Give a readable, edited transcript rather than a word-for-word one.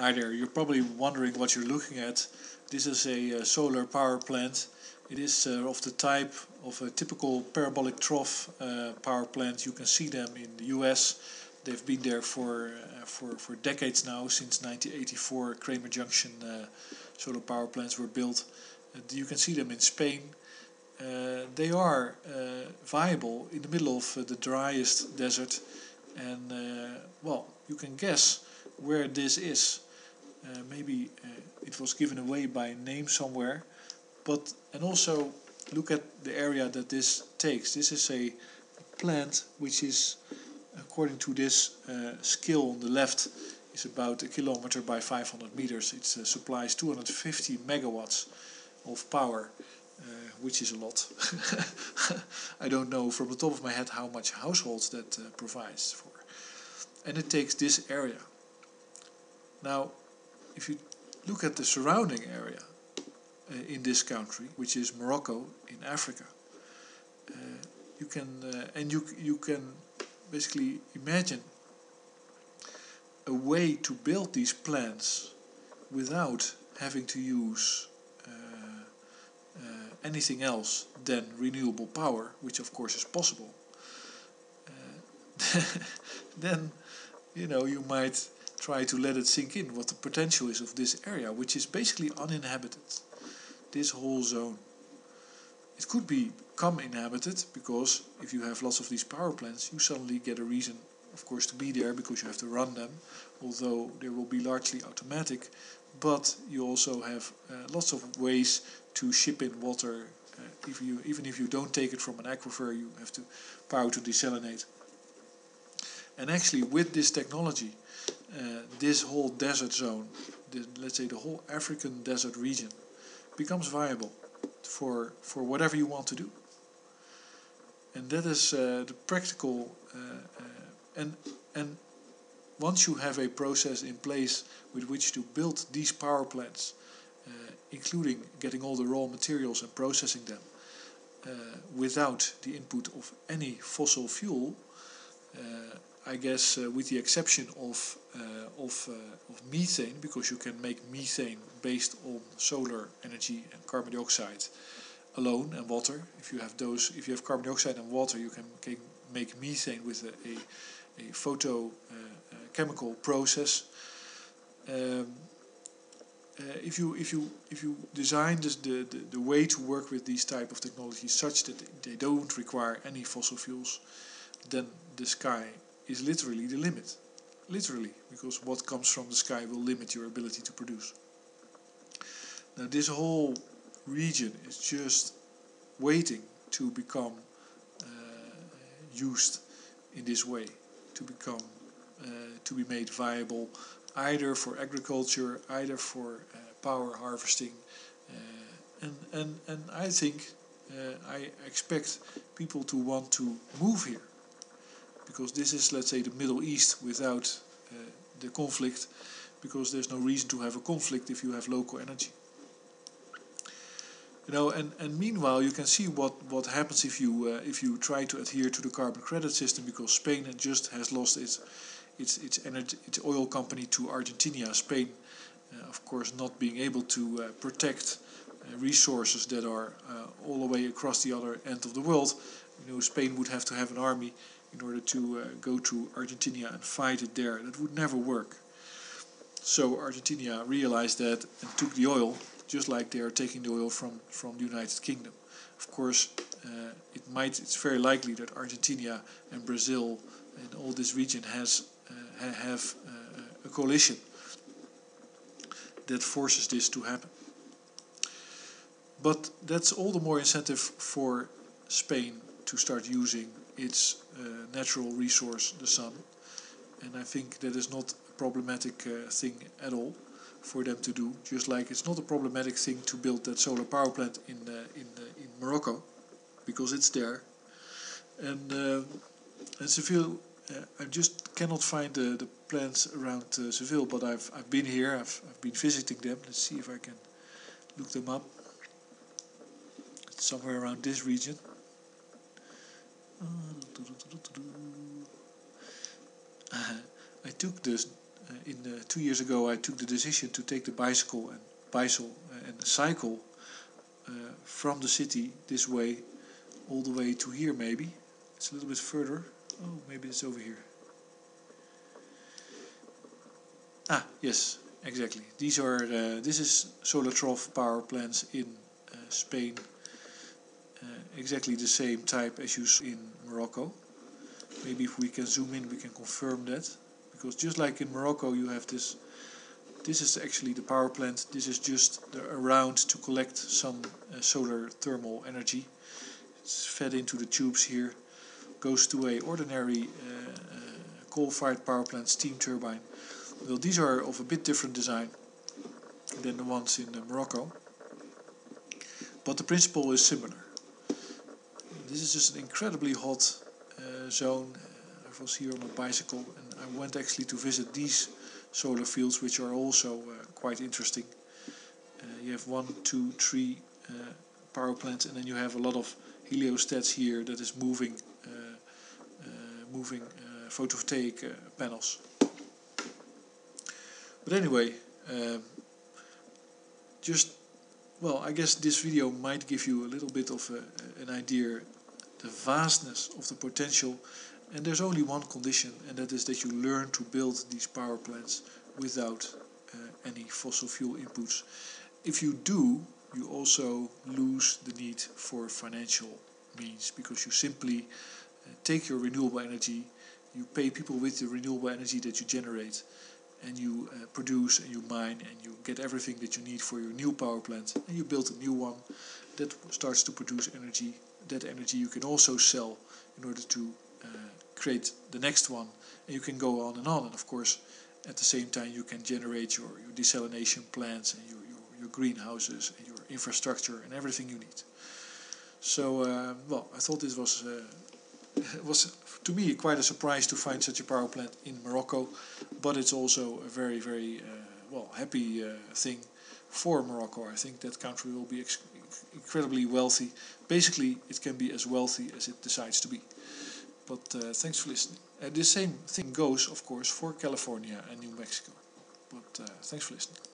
Hi there, you're probably wondering what you're looking at. This is a solar power plant. It is of the type of a typical parabolic trough power plant. You can see them in the US. They've been there for decades now. Since 1984, Kramer Junction solar power plants were built. And you can see them in Spain. They are viable in the middle of the driest desert. And well, you can guess where this is. Maybe it was given away by name somewhere, and also look at the area that this takes. This is a plant which is, according to this scale on the left, is about 1 kilometer by 500 meters. It supplies 250 megawatts of power, which is a lot. I don't know from the top of my head how much households that provides for. And it takes this area. Now, if you look at the surrounding area in this country, which is Morocco in Africa, you can basically imagine a way to build these plants without having to use anything else than renewable power, which of course is possible. Then you might try to let it sink in what the potential is of this area, which is basically uninhabited. This whole zone. It could become inhabited because if you have lots of these power plants, you suddenly get a reason, of course, to be there because you have to run them, although they will be largely automatic. But you also have lots of ways to ship in water. Even if you don't take it from an aquifer, you have to power to desalinate. And actually, with this technology, this whole desert zone, let's say the whole African desert region, becomes viable for whatever you want to do. And that is the practical. And once you have a process in place with which to build these power plants, including getting all the raw materials and processing them without the input of any fossil fuel, I guess with the exception of methane, because you can make methane based on solar energy and carbon dioxide alone and water. If you have carbon dioxide and water, you can make methane with a photochemical process. If you design the way to work with these type of technologies such that they don't require any fossil fuels, then the sky is literally the limit. Literally, because what comes from the sky will limit your ability to produce. Now this whole region is just waiting to become used in this way, to be made viable, either for agriculture, either for power harvesting, and I think I expect people to want to move here, because this is, let's say, the Middle East without the conflict, because there's no reason to have a conflict if you have local energy. And meanwhile you can see what happens if you try to adhere to the carbon credit system, because Spain just has lost its oil company to Argentina. Spain, of course, not being able to protect resources that are all the way across the other end of the world. Spain would have to have an army in order to go to Argentina and fight it there. That would never work. So Argentina realized that and took the oil, just like they are taking the oil from the United Kingdom. Of course, it's very likely that Argentina and Brazil and all this region have a coalition that forces this to happen. But that's all the more incentive for Spain to start using its natural resource, the sun. And I think that is not a problematic thing at all for them to do. Just like it's not a problematic thing to build that solar power plant in Morocco, because it's there. And Seville, I just cannot find the plants around Seville, but I've been here. I've been visiting them. Let's see if I can look them up. It's somewhere around this region. I took this 2 years ago I took the decision to take the bicycle and cycle from the city this way all the way to here. Maybe it's a little bit further. Oh, maybe it's over here. Ah, yes, exactly. These are this is solar trough power plants in Spain. Exactly the same type as you saw in Morocco. Maybe if we can zoom in, we can confirm that, because just like in Morocco, you have this. This is actually the power plant. This is just around to collect some solar thermal energy. It's fed into the tubes here, goes to a ordinary coal-fired power plant steam turbine. Well, these are of a bit different design than the ones in Morocco, but the principle is similar. This is just an incredibly hot zone. I was here on a bicycle and I went actually to visit these solar fields, which are also quite interesting. You have 1, 2, 3 power plants, and then you have a lot of heliostats here that is moving photovoltaic panels. But anyway, I guess this video might give you a little bit of an idea, the vastness of the potential. And there's only one condition, and that is that you learn to build these power plants without any fossil fuel inputs. If you do, you also lose the need for financial means, because you simply take your renewable energy, you pay people with the renewable energy that you generate, and you produce and you mine and you get everything that you need for your new power plant, and you build a new one that starts to produce energy. That energy you can also sell in order to create the next one, and you can go on. And of course, at the same time you can generate your desalination plants and your greenhouses and your infrastructure and everything you need. So I thought this was to me quite a surprise to find such a power plant in Morocco, but it's also a very, very happy thing for Morocco. I think that country will be incredibly wealthy. Basically, it can be as wealthy as it decides to be. But thanks for listening. The same thing goes, of course, for California and New Mexico. But thanks for listening.